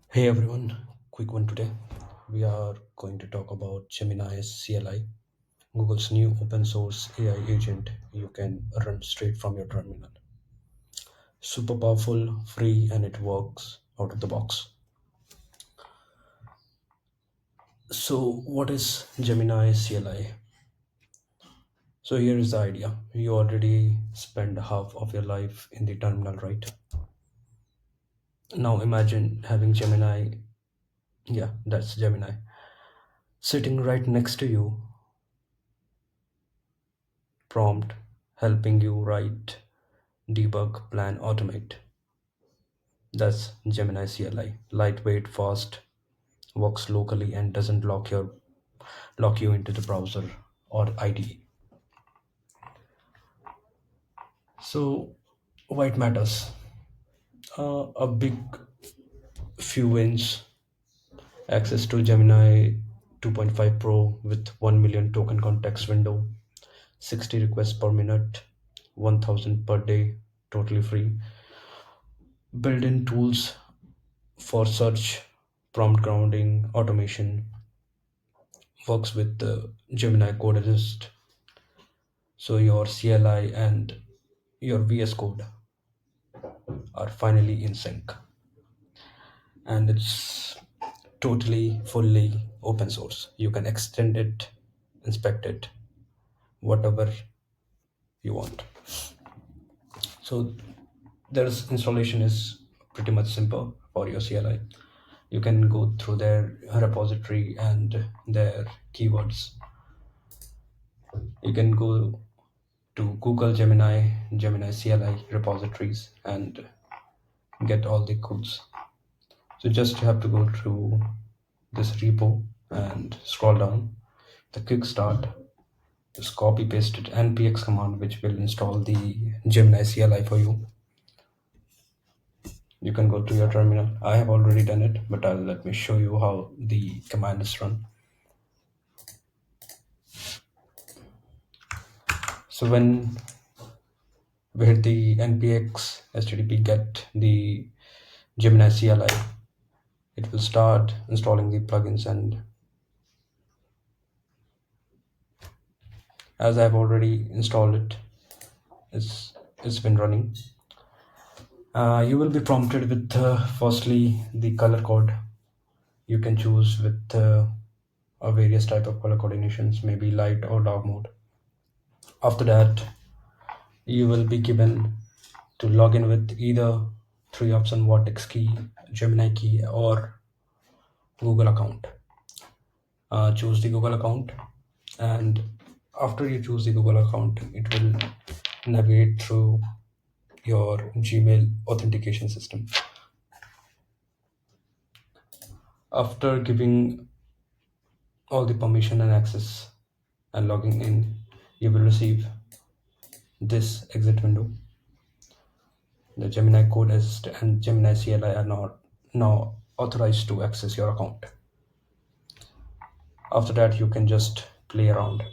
Hey everyone, quick one today. We are going to talk about Gemini CLI, Google's new open source AI agent you can run straight from your terminal. Super powerful, free, and it works out of the box. So, what is Gemini CLI? So, here is the idea. You already spend half of your life in the terminal, right? Now, imagine having Gemini, yeah, that's Gemini, sitting right next to you, prompt, helping you write, debug, plan, automate. That's Gemini CLI. Lightweight, fast, works locally and doesn't lock you into the browser or IDE. So why it matters? A big few wins. Access to Gemini 2.5 Pro with 1 million token context window, 60 requests per minute, 1000 per day, totally free. Built-in tools for search, prompt grounding, automation, works with the Gemini Code Assist. So your CLI and your VS Code are finally in sync. And it's totally, fully open source. You can extend it, inspect it, whatever you want. So there's installation is pretty much simple for your CLI. You can go through their repository and their keywords. You can go to Google Gemini CLI repositories and get all the codes. So just you have to go through this repo and scroll down. The quick start, just copy paste it npx command which will install the Gemini CLI for you. You can go to your terminal. I have already done it, but let me show you how the command is run. So when we hit the npx http get the Gemini CLI, it will start installing the plugins, and as I've already installed it, it's been running. You will be prompted with firstly the color code. You can choose with a various type of color coordinations, maybe light or dark mode. After that, you will be given to log in with either three option Vortex key, Gemini key, or Google account. Choose the Google account, and after you choose the Google account, it will navigate through your Gmail authentication system. After giving all the permission and access and logging in, you will receive this exit window. The Gemini Code Assist and Gemini CLI are not now authorized to access your account. After that, you can just play around.